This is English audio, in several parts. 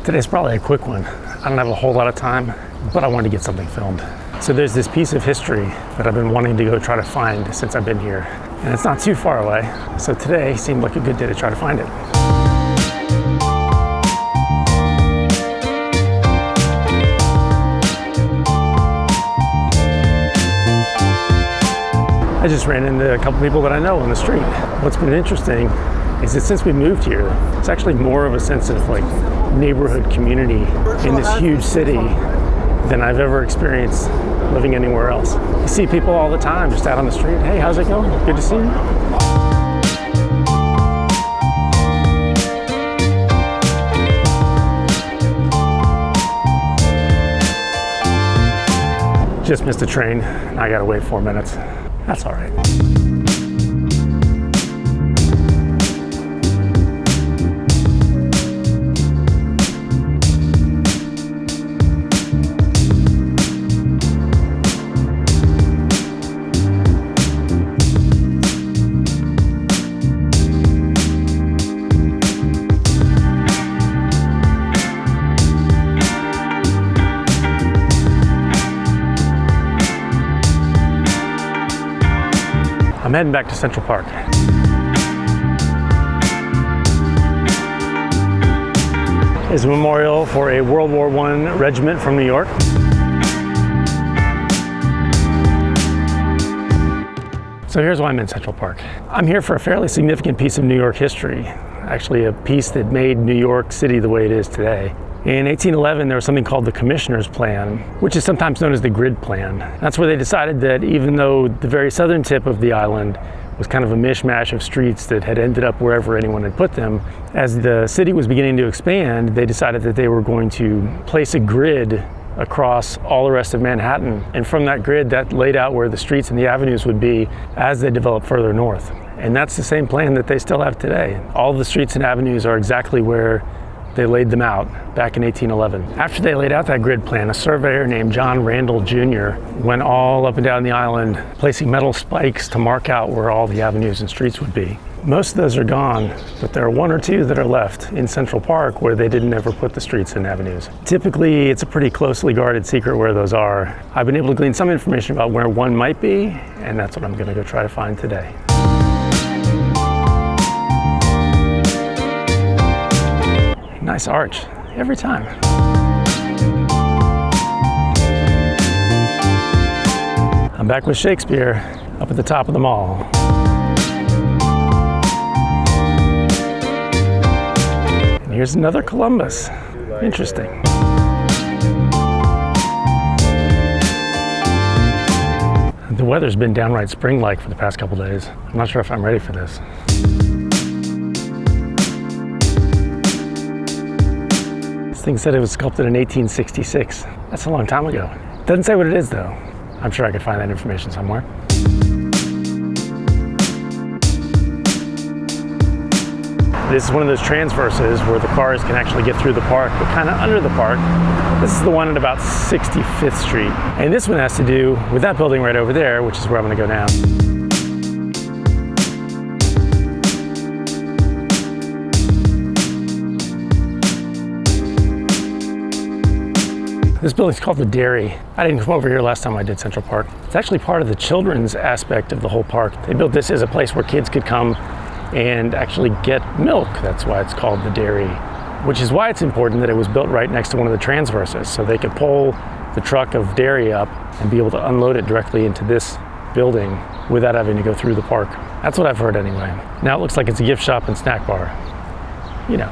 Today's probably a quick one. I don't have a whole lot of time, but I wanted to get something filmed. So there's this piece of history that I've been wanting to go try to find since I've been here. And it's not too far away. So today seemed like a good day to try to find it. I just ran into a couple people that I know on the street. What's been interesting is that since we moved here, it's actually more of a sense of like neighborhood community in this huge city than I've ever experienced living anywhere else. You see people all the time just out on the street. Hey, how's it going? Good to see you. Just missed a train. I gotta wait 4 minutes. That's all right. I'm heading back to Central Park. It's a memorial for a World War I regiment from New York. So here's why I'm in Central Park. I'm here for a fairly significant piece of New York history, actually a piece that made New York City the way it is today. In 1811, there was something called the Commissioner's Plan, which is sometimes known as the Grid Plan. That's where they decided that even though the very southern tip of the island was kind of a mishmash of streets that had ended up wherever anyone had put them, as the city was beginning to expand, they decided that they were going to place a grid across all the rest of Manhattan. And from that grid, that laid out where the streets and the avenues would be as they developed further north. And that's the same plan that they still have today. All the streets and avenues are exactly where they laid them out back in 1811. After they laid out that grid plan, a surveyor named John Randel Jr. went all up and down the island, placing metal spikes to mark out where all the avenues and streets would be. Most of those are gone, but there are one or two that are left in Central Park where they didn't ever put the streets and avenues. Typically, it's a pretty closely guarded secret where those are. I've been able to glean some information about where one might be, and that's what I'm gonna go try to find today. Nice arch, every time. I'm back with Shakespeare up at the top of the mall. And here's another Columbus. Interesting. The weather's been downright spring-like for the past couple days. I'm not sure if I'm ready for this. Thing said it was sculpted in 1866. That's a long time ago. Doesn't say what it is though. I'm sure I could find that information somewhere. This is one of those transverses where the cars can actually get through the park, but kind of under the park. This is the one at about 65th Street. And this one has to do with that building right over there, which is where I'm gonna go now. This building's called the Dairy. I didn't come over here last time I did Central Park. It's actually part of the children's aspect of the whole park. They built this as a place where kids could come and actually get milk. That's why it's called the Dairy, which is why it's important that it was built right next to one of the transverses, so they could pull the truck of dairy up and be able to unload it directly into this building without having to go through the park. That's what I've heard anyway. Now it looks like it's a gift shop and snack bar. You know.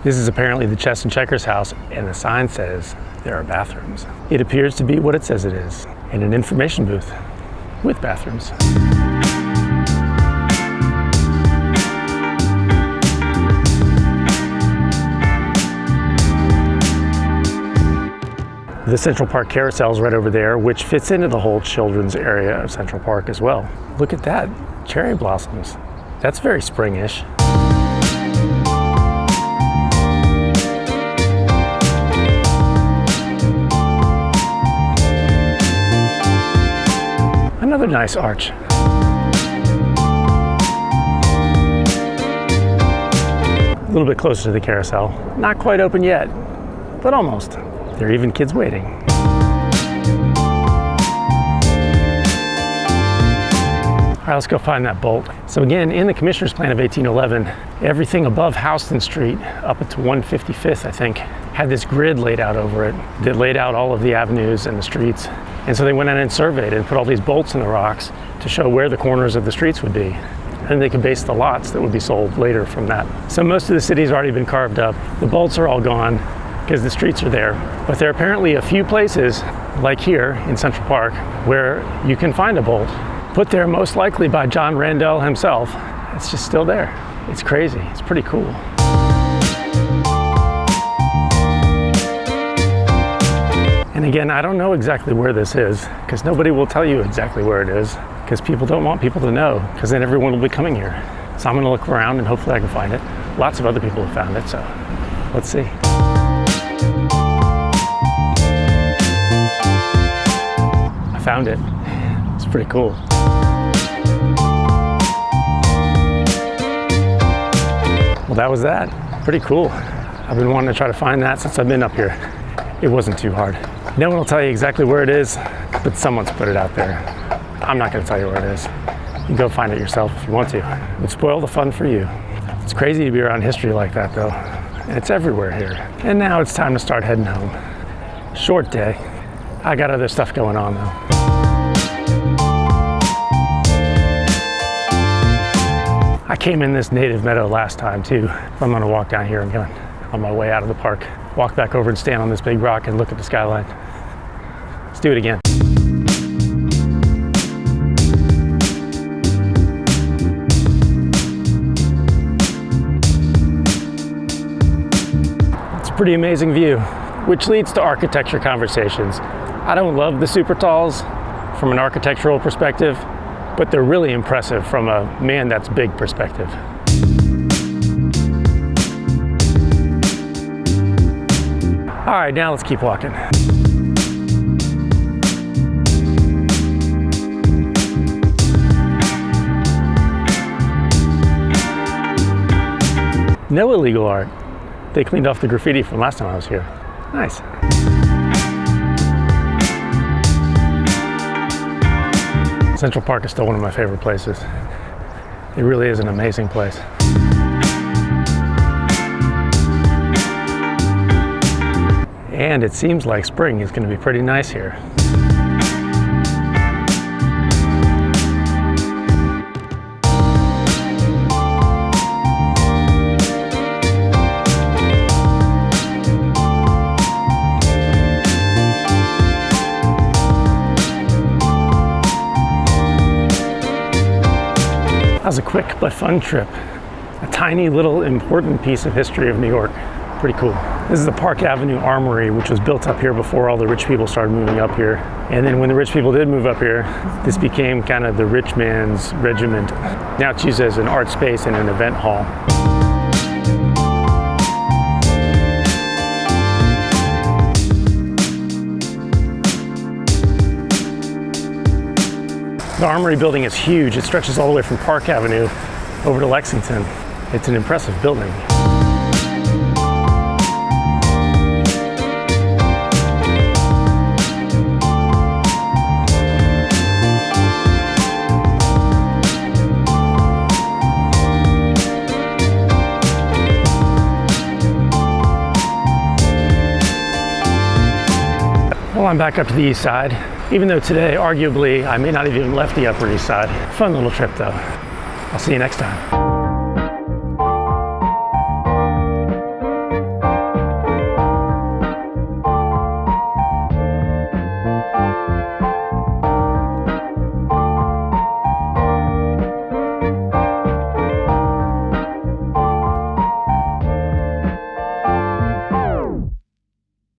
This is apparently the Chess and Checkers house, and the sign says there are bathrooms. It appears to be what it says it is, in an information booth with bathrooms. The Central Park Carousel is right over there, which fits into the whole children's area of Central Park as well. Look at that, cherry blossoms. That's very spring-ish. Nice arch. A little bit closer to the carousel. Not quite open yet, but almost. There are even kids waiting. All right, let's go find that bolt. So again, in the Commissioner's Plan of 1811, everything above Houston Street, up to 155th, I think, had this grid laid out over it that laid out all of the avenues and the streets. And so they went in and surveyed and put all these bolts in the rocks to show where the corners of the streets would be. And they could base the lots that would be sold later from that. So most of the city's already been carved up. The bolts are all gone because the streets are there. But there are apparently a few places, like here in Central Park, where you can find a bolt, put there most likely by John Randel himself. It's just still there. It's crazy. It's pretty cool. And again, I don't know exactly where this is, because nobody will tell you exactly where it is, because people don't want people to know, because then everyone will be coming here. So I'm going to look around and hopefully I can find it. Lots of other people have found it, so let's see. I found it. It's pretty cool. Well, that was that. Pretty cool. I've been wanting to try to find that since I've been up here. It wasn't too hard. No one will tell you exactly where it is, but someone's put it out there. I'm not going to tell you where it is. You can go find it yourself if you want to. It would spoil the fun for you. It's crazy to be around history like that, though. And it's everywhere here. And now it's time to start heading home. Short day. I got other stuff going on, though. I came in this native meadow last time, too. If I'm going to walk down here, I'm going on my way out of the park. Walk back over and stand on this big rock and look at the skyline. Let's do it again. It's a pretty amazing view, which leads to architecture conversations. I don't love the super talls from an architectural perspective, but they're really impressive from a man that's big perspective. All right, now let's keep walking. No illegal art. They cleaned off the graffiti from last time I was here. Nice. Central Park is still one of my favorite places. It really is an amazing place. And it seems like spring is going to be pretty nice here. That was a quick but fun trip. A tiny little important piece of history of New York. Pretty cool. This is the Park Avenue Armory, which was built up here before all the rich people started moving up here. And then when the rich people did move up here, this became kind of the rich man's regiment. Now it's used as an art space and an event hall. The Armory building is huge. It stretches all the way from Park Avenue over to Lexington. It's an impressive building. Well, I'm back up to the east side, even though today, arguably, I may not have even left the Upper East Side. Fun little trip, though. I'll see you next time.